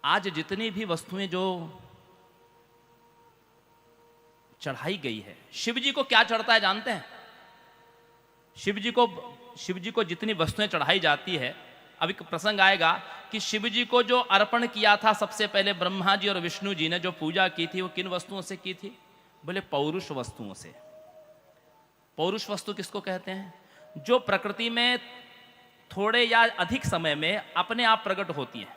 आज जितनी भी वस्तुएं जो चढ़ाई गई है, शिव जी को क्या चढ़ता है जानते हैं? शिव जी को जितनी वस्तुएं चढ़ाई जाती है, अभी प्रसंग आएगा कि शिव जी को जो अर्पण किया था सबसे पहले ब्रह्मा जी और विष्णु जी ने जो पूजा की थी वो किन वस्तुओं से की थी? बोले पौरुष वस्तुओं से। पौरुष वस्तु किसको कहते हैं? जो प्रकृति में थोड़े या अधिक समय में अपने आप प्रकट होती है।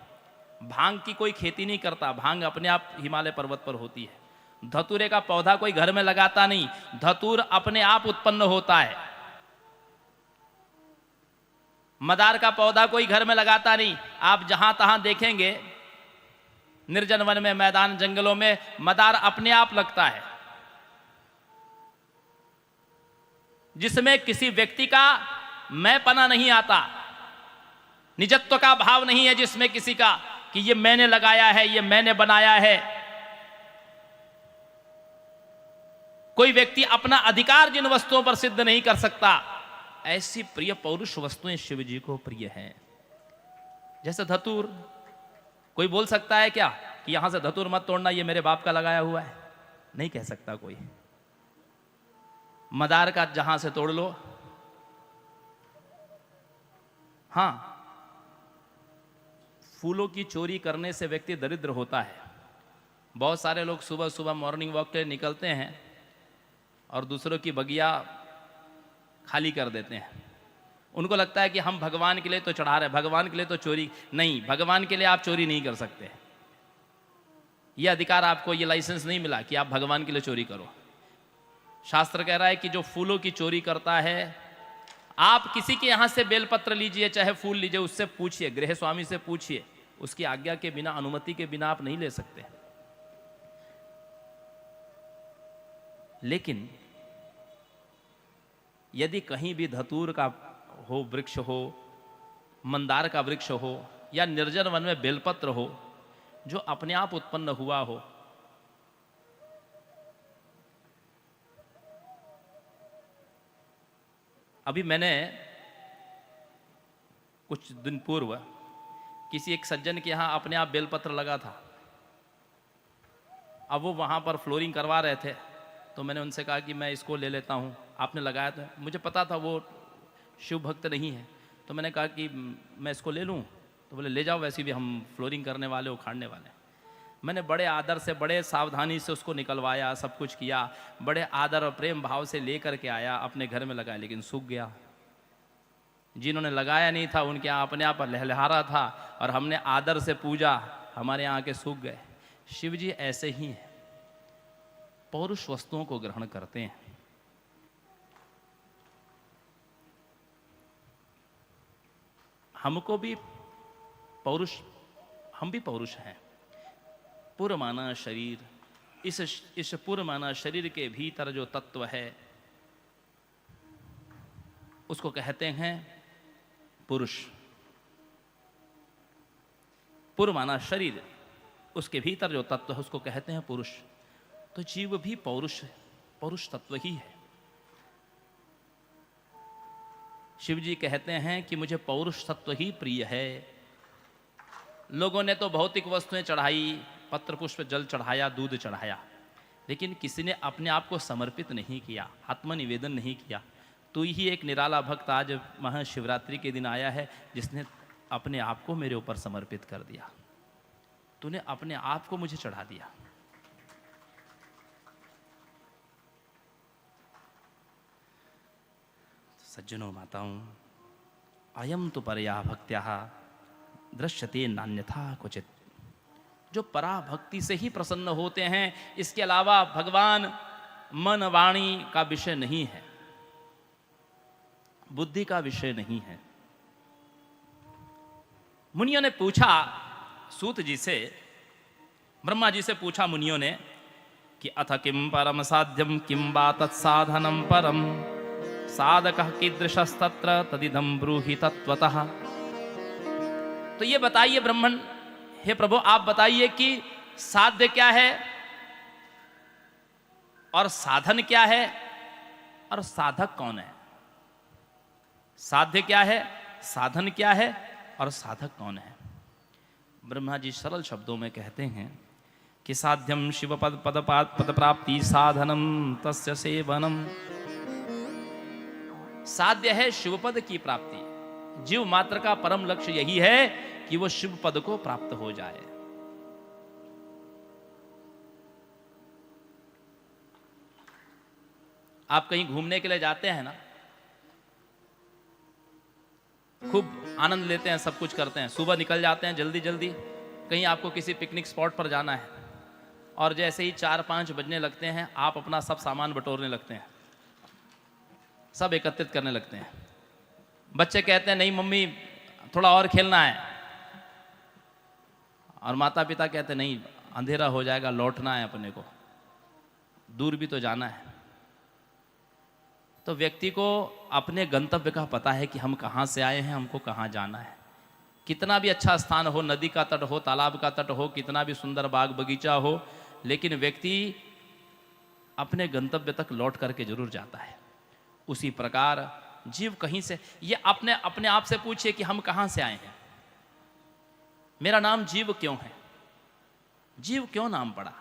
भांग की कोई खेती नहीं करता, भांग अपने आप हिमालय पर्वत पर होती है। धतूरे का पौधा कोई घर में लगाता नहीं, धतूर अपने आप उत्पन्न होता है। मदार का पौधा कोई घर में लगाता नहीं, आप जहां तहां देखेंगे निर्जन वन में, मैदान जंगलों में मदार अपने आप लगता है, जिसमें किसी व्यक्ति का मैंपना नहीं आता, निजत्व का भाव नहीं है जिसमें किसी का कि ये मैंने लगाया है, ये मैंने बनाया है। कोई व्यक्ति अपना अधिकार जिन वस्तुओं पर सिद्ध नहीं कर सकता, ऐसी प्रिय पौरुष वस्तुएं शिव जी को प्रिय हैं। जैसे धतूर, कोई बोल सकता है क्या कि यहां से धतूर मत तोड़ना, ये मेरे बाप का लगाया हुआ है? नहीं कह सकता कोई। मदार का जहां से तोड़ लो। हां, फूलों की चोरी करने से व्यक्ति दरिद्र होता है। बहुत सारे लोग सुबह सुबह मॉर्निंग वॉक के लिए निकलते हैं और दूसरों की बगिया खाली कर देते हैं। उनको लगता है कि हम भगवान के लिए तो चढ़ा रहे हैं, भगवान के लिए तो चोरी नहीं। भगवान के लिए आप चोरी नहीं कर सकते। ये अधिकार आपको, ये लाइसेंस नहीं मिला कि आप भगवान के लिए चोरी करो। शास्त्र कह रहा है कि जो फूलों की चोरी करता है, आप किसी के यहां से बेलपत्र लीजिए, चाहे फूल लीजिए, उससे पूछिए, गृह स्वामी से पूछिए, उसकी आज्ञा के बिना, अनुमति के बिना आप नहीं ले सकते। लेकिन यदि कहीं भी धतूर का हो वृक्ष हो, मंदार का वृक्ष हो, या निर्जन वन में बेलपत्र हो जो अपने आप उत्पन्न हुआ हो, अभी मैंने कुछ दिन पूर्व किसी एक सज्जन के यहाँ अपने आप बेलपत्र लगा था। अब वो वहाँ पर फ्लोरिंग करवा रहे थे, तो मैंने उनसे कहा कि मैं इसको ले लेता हूँ, आपने लगाया था। मुझे पता था वो शिव भक्त नहीं है, तो मैंने कहा कि मैं इसको ले लूँ। तो बोले ले जाओ, वैसे भी हम फ्लोरिंग करने वाले, उखाड़ने वाले। मैंने बड़े आदर से, बड़े सावधानी से उसको निकलवाया, सब कुछ किया, बड़े आदर और प्रेम भाव से ले करके आया, अपने घर में लगाया, लेकिन सूख गया। जिन्होंने लगाया नहीं था उनके यहाँ अपने आप लहलहा रहा था, और हमने आदर से पूजा, हमारे यहाँ आके सूख गए। शिव जी ऐसे ही हैं, पौरुष वस्तुओं को ग्रहण करते हैं। हमको भी पौरुष, हम भी पौरुष हैं। पुरमाना शरीर, इस पुरमाना शरीर के भीतर जो तत्व है उसको कहते हैं पुरुष। पुरमाना शरीर, उसके भीतर जो तत्व है उसको कहते हैं पुरुष। तो जीव भी पौरुष तत्व ही है। शिव जी कहते हैं कि मुझे पौरुष तत्व ही प्रिय है। लोगों ने तो भौतिक वस्तुएं चढ़ाई, पत्र पुष्प जल चढ़ाया, दूध चढ़ाया, लेकिन किसी ने अपने आप को समर्पित नहीं किया, आत्मनिवेदन नहीं किया। तू ही एक निराला भक्त आज महाशिवरात्रि के दिन आया है जिसने अपने आप को मेरे ऊपर समर्पित कर दिया। तूने अपने आप को मुझे चढ़ा दिया। सज्जनों, माताओं, अयम तो परया भक्त्या दृश्यते नान्यथा क्वचित। जो परा भक्ति से ही प्रसन्न होते हैं, इसके अलावा भगवान मन वाणी का विषय नहीं है, बुद्धि का विषय नहीं है। मुनियों ने पूछा सूत जी से, ब्रह्मा जी से पूछा मुनियों ने कि अथ किम परम साध्यम किम वा तत्साधनम परम साधकः कीदृशस्तत्र तदिदं ब्रूहि तत्वतः। तो ये बताइए ब्राह्मण, हे प्रभु आप बताइए कि साध्य क्या है और साधन क्या है और साधक कौन है। साध्य क्या है, साधन क्या है और साधक कौन है। ब्रह्मा जी सरल शब्दों में कहते हैं कि साध्यम शिव पद प्राप्ति साधनम तस्य सेवनम। साध्य है शिवपद की प्राप्ति। जीव मात्र का परम लक्ष्य यही है कि वो शिव पद को प्राप्त हो जाए। आप कहीं घूमने के लिए जाते हैं ना, खूब आनंद लेते हैं, सब कुछ करते हैं, सुबह निकल जाते हैं जल्दी जल्दी, कहीं आपको किसी पिकनिक स्पॉट पर जाना है, और जैसे ही 4-5 बजने लगते हैं आप अपना सब सामान बटोरने लगते हैं, सब एकत्रित करने लगते हैं। बच्चे कहते हैं नहीं मम्मी थोड़ा और खेलना है, और माता पिता कहते हैं नहीं अंधेरा हो जाएगा, लौटना है, अपने को दूर भी तो जाना है। तो व्यक्ति को अपने गंतव्य का पता है कि हम कहाँ से आए हैं, हमको कहाँ जाना है। कितना भी अच्छा स्थान हो, नदी का तट हो, तालाब का तट हो, कितना भी सुंदर बाग बगीचा हो, लेकिन व्यक्ति अपने गंतव्य तक लौट करके जरूर जाता है। उसी प्रकार जीव कहीं से, ये अपने आप से पूछिए कि हम कहाँ से आए हैं। मेरा नाम जीव क्यों है? जीव क्यों नाम पड़ा?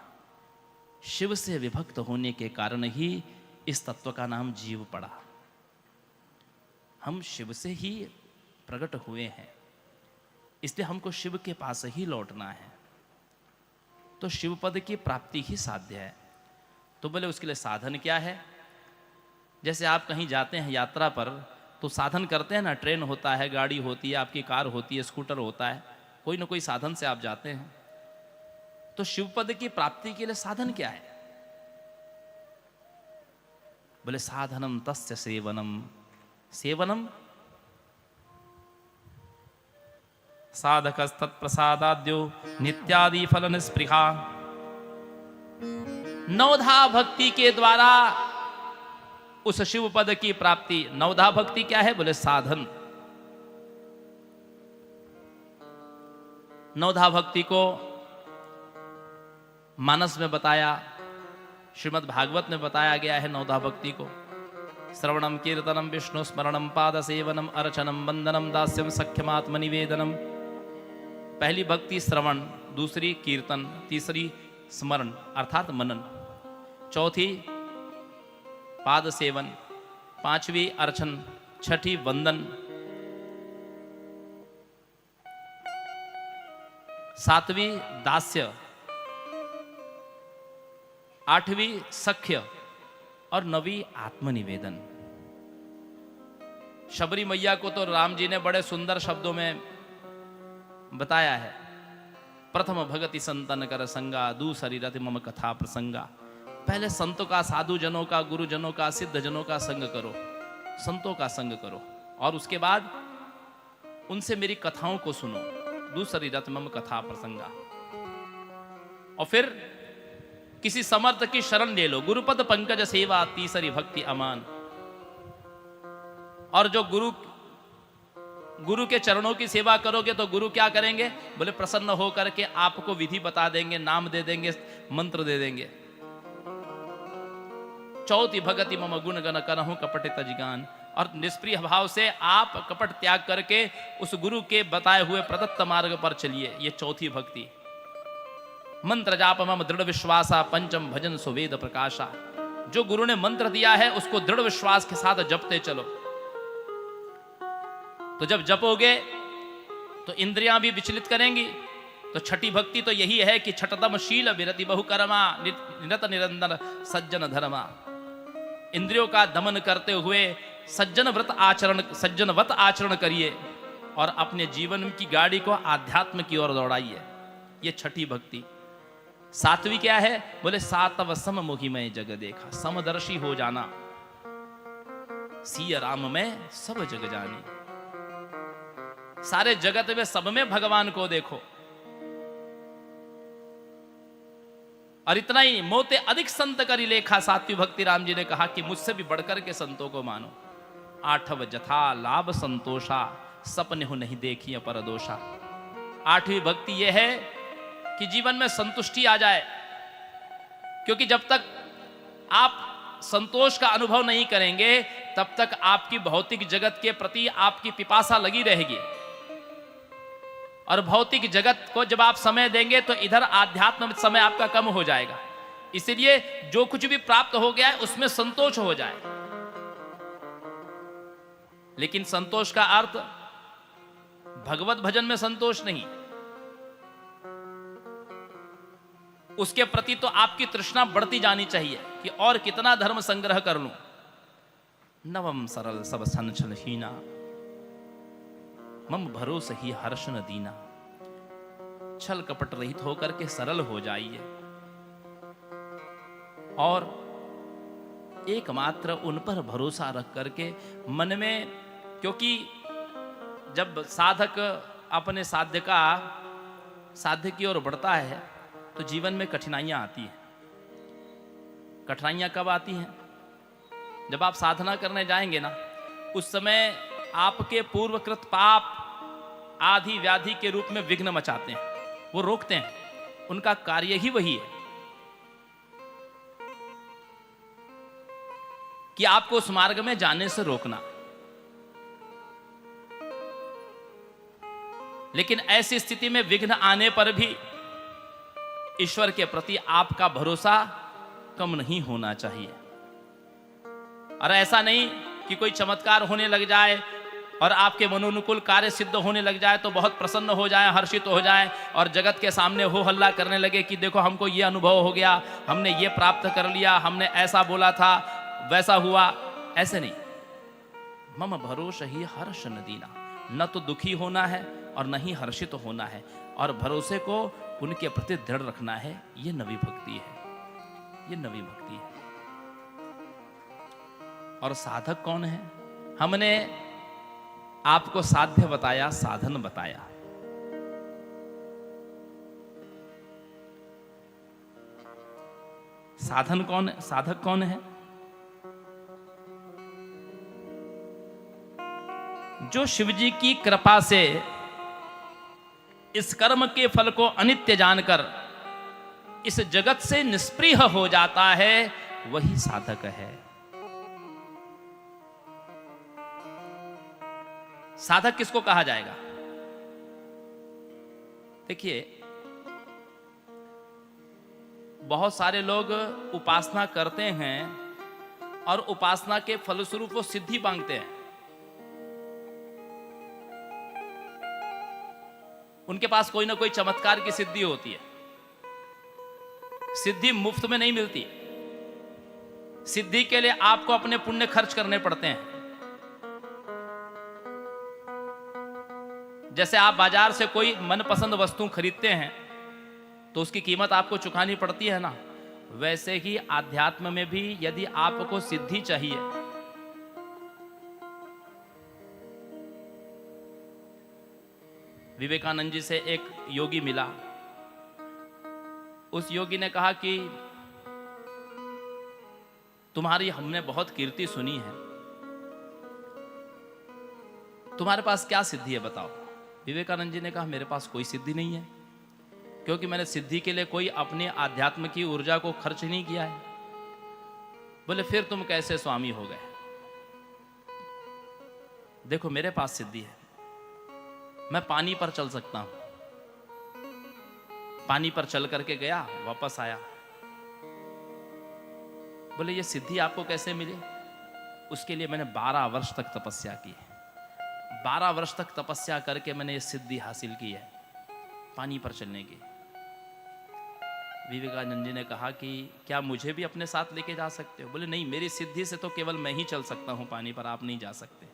शिव से विभक्त होने के कारण ही इस तत्व का नाम जीव पड़ा। हम शिव से ही प्रकट हुए हैं, इसलिए हमको शिव के पास ही लौटना है। तो शिव पद की प्राप्ति ही साध्य है। तो बोले उसके लिए साधन क्या है? जैसे आप कहीं जाते हैं यात्रा पर तो साधन करते हैं ना, ट्रेन होता है, गाड़ी होती है, आपकी कार होती है, स्कूटर होता है, कोई ना कोई साधन से आप जाते हैं। तो शिव पद की प्राप्ति के लिए साधन क्या है? बोले साधनम तस्य सेवनम। सेवनम साधकस्तत्प्रसादाद्यो नित्यादि फल निस्पृहा। नवधा भक्ति के द्वारा उस शिव पद की प्राप्ति। नवधा भक्ति क्या है? बोले साधन। नवधा भक्ति को मानस में बताया, श्रीमद् भागवत में बताया गया है नवधा भक्ति को। श्रवणम कीर्तनम विष्णु स्मरणम पाद सेवनम अर्चनम वंदनम दास्यम सख्यमात्म निवेदनम। पहली भक्ति श्रवण, दूसरी कीर्तन, तीसरी स्मरण अर्थात मनन, चौथी पाद सेवन, पांचवी अर्चन, छठी वंदन, सातवीं दास्य, आठवीं सख्य और नवीं आत्मनिवेदन। शबरी मैया को तो राम जी ने बड़े सुंदर शब्दों में बताया है। प्रथम भगति संतन कर संगा, दूसरी रति मम कथा प्रसंगा। पहले संतों का, साधु जनों का, गुरुजनों का, सिद्ध जनों का संग करो, संतों का संग करो, और उसके बाद उनसे मेरी कथाओं को सुनो। दूसरी रति मम कथा प्रसंगा। और फिर किसी समर्थ की शरण ले लो। गुरुपद पंकज सेवा, तीसरी भक्ति अमान। और जो गुरु के चरणों की सेवा करोगे तो गुरु क्या करेंगे? बोले प्रसन्न होकर के आपको विधि बता देंगे, नाम दे देंगे, मंत्र दे देंगे। चौथी भगति मम गुण गण करहूं कपट तजगान। और निष्प्रिय भाव से आप कपट त्याग करके उस गुरु के बताए हुए प्रदत्त मार्ग पर चलिए। ये चौथी भक्ति। मंत्र जाप मम दृढ़ विश्वासा, पंचम भजन सुवेद प्रकाशा। जो गुरु ने मंत्र दिया है उसको दृढ़ विश्वास के साथ जपते चलो। तो जब जपोगे तो इंद्रियां भी विचलित करेंगी। तो छठी भक्ति तो यही है कि छठतम शील विरति बहुकर्मा, निरत निरंतर सज्जन धर्मा। इंद्रियों का दमन करते हुए सज्जनवत आचरण करिए और अपने जीवन की गाड़ी को आध्यात्म की ओर दौड़ाइए। ये छठी भक्ति। सातवीं क्या है? बोले सातव सम मोहि में जग देखा। समदर्शी हो जाना। सिय राम में सब जग जानी। सारे जगत में सब में भगवान को देखो। और इतना ही, मोते अधिक संत करी लेखा। सातवीं भक्ति राम जी ने कहा कि मुझसे भी बढ़कर के संतों को मानो। आठव जथा लाभ संतोषा, सपने हो नहीं देखी अपर दोषा। आठवीं भक्ति यह है कि जीवन में संतुष्टि आ जाए, क्योंकि जब तक आप संतोष का अनुभव नहीं करेंगे तब तक आपकी भौतिक जगत के प्रति आपकी पिपासा लगी रहेगी। और भौतिक जगत को जब आप समय देंगे तो इधर आध्यात्म में समय आपका कम हो जाएगा। इसलिए जो कुछ भी प्राप्त हो गया है उसमें संतोष हो जाए। लेकिन संतोष का अर्थ भगवत भजन में संतोष नहीं, उसके प्रति तो आपकी तृष्णा बढ़ती जानी चाहिए कि और कितना धर्म संग्रह कर लूं। नवम सरल सब संचल हीना, मम भरोस ही हर्ष न दीना। छल कपट रहित होकर के सरल हो जाइए और एकमात्र उन पर भरोसा रख करके मन में, क्योंकि जब साधक अपने साध्य की ओर बढ़ता है तो जीवन में कठिनाइयां आती हैं। कठिनाइयां कब आती हैं? जब आप साधना करने जाएंगे ना, उस समय आपके पूर्वकृत पाप आदि व्याधि के रूप में विघ्न मचाते हैं, वो रोकते हैं। उनका कार्य ही वही है कि आपको उस मार्ग में जाने से रोकना। लेकिन ऐसी स्थिति में विघ्न आने पर भी ईश्वर के प्रति आपका भरोसा कम नहीं होना चाहिए। और ऐसा नहीं कि कोई चमत्कार होने लग जाए और आपके मनोनुकूल कार्य सिद्ध होने लग जाए तो बहुत प्रसन्न हो जाए, हर्षित हो जाए और जगत के सामने हो हल्ला करने लगे कि देखो हमको ये अनुभव हो गया, हमने ये प्राप्त कर लिया, हमने ऐसा बोला था, वैसा हुआ। ऐसे नहीं। मम भरोसा ही हर्ष न दीना, न तो दुखी होना है और न ही हर्षित होना है, और भरोसे को उनके प्रति दृढ़ रखना है। ये नवी भक्ति है, ये नवी भक्ति है। और साधक कौन है? हमने आपको साध्य बताया, साधन बताया। साधन कौन है? साधक कौन है? जो शिव जी की कृपा से इस कर्म के फल को अनित्य जानकर इस जगत से निष्प्रिय हो जाता है, वही साधक है। साधक किसको कहा जाएगा? देखिए, बहुत सारे लोग उपासना करते हैं और उपासना के फलस्वरूप वो सिद्धि मांगते हैं। उनके पास कोई ना कोई चमत्कार की सिद्धि होती है। सिद्धि मुफ्त में नहीं मिलती। सिद्धि के लिए आपको अपने पुण्य खर्च करने पड़ते हैं। जैसे आप बाजार से कोई मनपसंद वस्तु खरीदते हैं तो उसकी कीमत आपको चुकानी पड़ती है ना, वैसे ही आध्यात्म में भी यदि आपको सिद्धि चाहिए, विवेकानंद जी से एक योगी मिला। उस योगी ने कहा कि तुम्हारी हमने बहुत कीर्ति सुनी है, तुम्हारे पास क्या सिद्धि है बताओ। विवेकानंद जी ने कहा मेरे पास कोई सिद्धि नहीं है, क्योंकि मैंने सिद्धि के लिए कोई अपने आध्यात्म की ऊर्जा को खर्च नहीं किया है। बोले फिर तुम कैसे स्वामी हो गए? देखो मेरे पास सिद्धि है, मैं पानी पर चल सकता हूं। पानी पर चल करके गया, वापस आया। बोले ये सिद्धि आपको कैसे मिली? उसके लिए मैंने 12 वर्ष तक तपस्या की है। 12 वर्ष तक तपस्या करके मैंने ये सिद्धि हासिल की है, पानी पर चलने की। विवेकानंद जी ने कहा कि क्या मुझे भी अपने साथ लेके जा सकते हो? बोले नहीं, मेरी सिद्धि से तो केवल मैं ही चल सकता हूं पानी पर, आप नहीं जा सकते।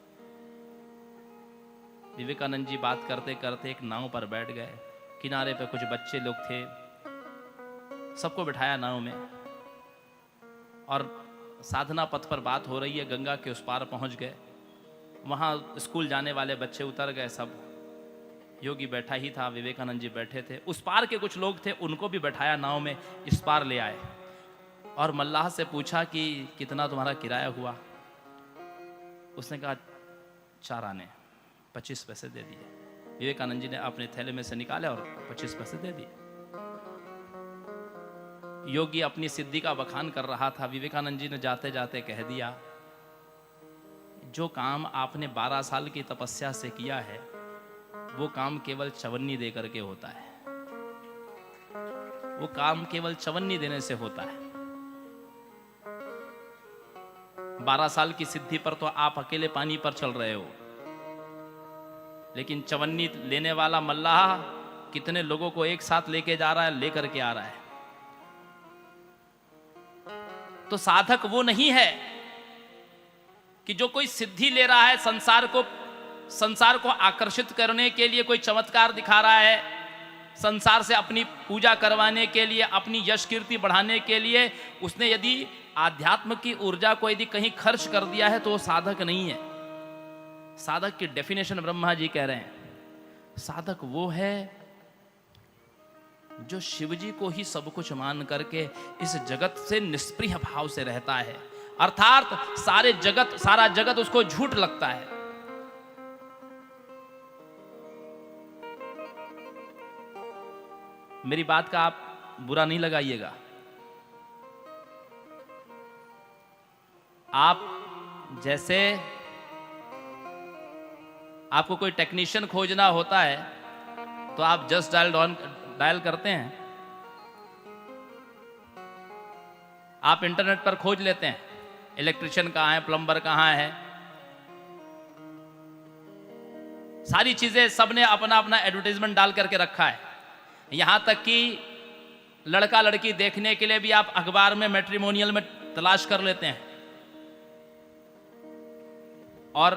विवेकानंद जी बात करते करते एक नाव पर बैठ गए। किनारे पे कुछ बच्चे लोग थे, सबको बिठाया नाव में और साधना पथ पर बात हो रही है। गंगा के उस पार पहुंच गए। वहां स्कूल जाने वाले बच्चे उतर गए सब। योगी बैठा ही था, विवेकानंद जी बैठे थे। उस पार के कुछ लोग थे, उनको भी बैठाया नाव में, इस पार ले आए और मल्लाह से पूछा कि कितना तुम्हारा किराया हुआ? उसने कहा 4 आने, 25 पैसे दे दिए। विवेकानंद जी ने अपने थैले में से निकाले और 25 पैसे दे दिए। योगी अपनी सिद्धि का बखान कर रहा था। विवेकानंद जी ने जाते जाते कह दिया, जो काम आपने 12 साल की तपस्या से किया है वो काम केवल चवन्नी दे करके होता है, वो काम केवल चवन्नी देने से होता है। 12 साल की सिद्धि पर तो आप अकेले पानी पर चल रहे हो, लेकिन चवन्नी लेने वाला मल्लाह कितने लोगों को एक साथ लेके जा रहा है, लेकर के आ रहा है। तो साधक वो नहीं है कि जो कोई सिद्धि ले रहा है, संसार को आकर्षित करने के लिए कोई चमत्कार दिखा रहा है, संसार से अपनी पूजा करवाने के लिए, अपनी यश कीर्ति बढ़ाने के लिए उसने यदि आध्यात्म की ऊर्जा को यदि कहीं खर्च कर दिया है तो वो साधक नहीं है। साधक की डेफिनेशन ब्रह्मा जी कह रहे हैं, साधक वो है जो शिवजी को ही सब कुछ मान करके इस जगत से निष्प्रिय भाव से रहता है, अर्थात सारा जगत उसको झूठ लगता है। मेरी बात का आप बुरा नहीं लगाइएगा। आप जैसे आपको कोई टेक्नीशियन खोजना होता है तो आप जस्ट डायल करते हैं, आप इंटरनेट पर खोज लेते हैं इलेक्ट्रिशियन कहाँ है, प्लम्बर कहाँ है, सारी चीजें सबने अपना अपना एडवर्टाइजमेंट डाल करके रखा है। यहां तक कि लड़का लड़की देखने के लिए भी आप अखबार में मैट्रिमोनियल में तलाश कर लेते हैं। और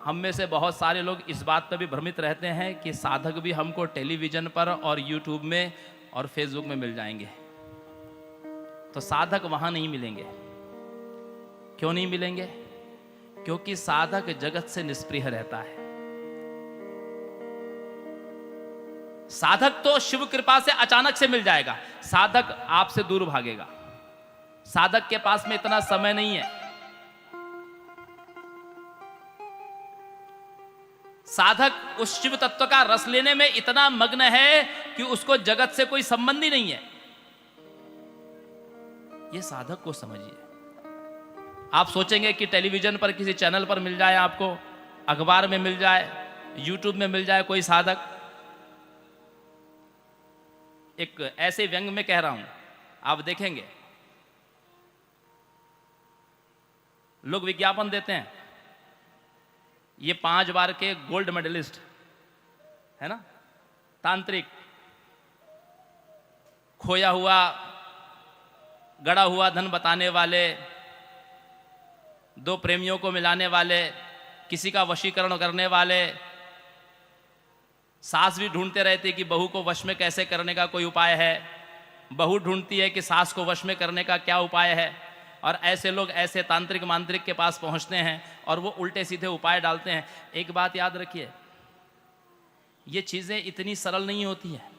हम में से बहुत सारे लोग इस बात पर भी भ्रमित रहते हैं कि साधक भी हमको टेलीविजन पर और यूट्यूब में और फेसबुक में मिल जाएंगे। तो साधक वहां नहीं मिलेंगे। क्यों नहीं मिलेंगे? क्योंकि साधक जगत से निष्प्रिय रहता है। साधक तो शिव कृपा से अचानक से मिल जाएगा, साधक आपसे दूर भागेगा। साधक के पास में इतना समय नहीं है। साधक उस शिव तत्व का रस लेने में इतना मग्न है कि उसको जगत से कोई संबंध ही नहीं है। यह साधक को समझिए। आप सोचेंगे कि टेलीविजन पर किसी चैनल पर मिल जाए, आपको अखबार में मिल जाए, यूट्यूब में मिल जाए कोई साधक। एक ऐसे व्यंग में कह रहा हूं, आप देखेंगे लोग विज्ञापन देते हैं, ये 5 बार के गोल्ड मेडलिस्ट है ना, तांत्रिक, खोया हुआ गड़ा हुआ धन बताने वाले, 2 प्रेमियों को मिलाने वाले, किसी का वशीकरण करने वाले। सास भी ढूंढते रहते कि बहू को वश में कैसे करने का कोई उपाय है, बहू ढूंढती है कि सास को वश में करने का क्या उपाय है। और ऐसे लोग ऐसे तांत्रिक मांत्रिक के पास पहुंचते हैं और वो उल्टे सीधे उपाय डालते हैं। एक बात याद रखिए, ये चीजें इतनी सरल नहीं होती हैं।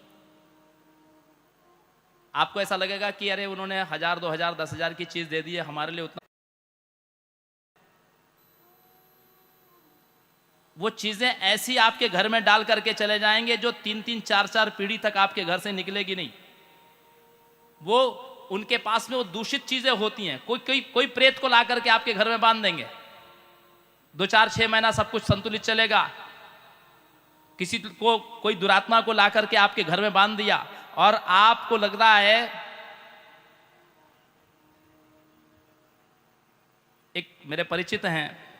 आपको ऐसा लगेगा कि अरे उन्होंने 1000, 2000, 10,000 की चीज दे दी है, हमारे लिए उतना। वो चीजें ऐसी आपके घर में डाल करके चले जाएंगे जो 3-3, 4-4 पीढ़ी तक आपके घर से निकलेगी नहीं। वो उनके पास में वो दूषित चीजें होती हैं। कोई प्रेत को ला करके आपके घर में बांध देंगे, 2, 4, 6 महीना सब कुछ संतुलित चलेगा। किसी को कोई दुरात्मा को ला करके आपके घर में बांध दिया और आपको लग रहा है। एक मेरे परिचित हैं,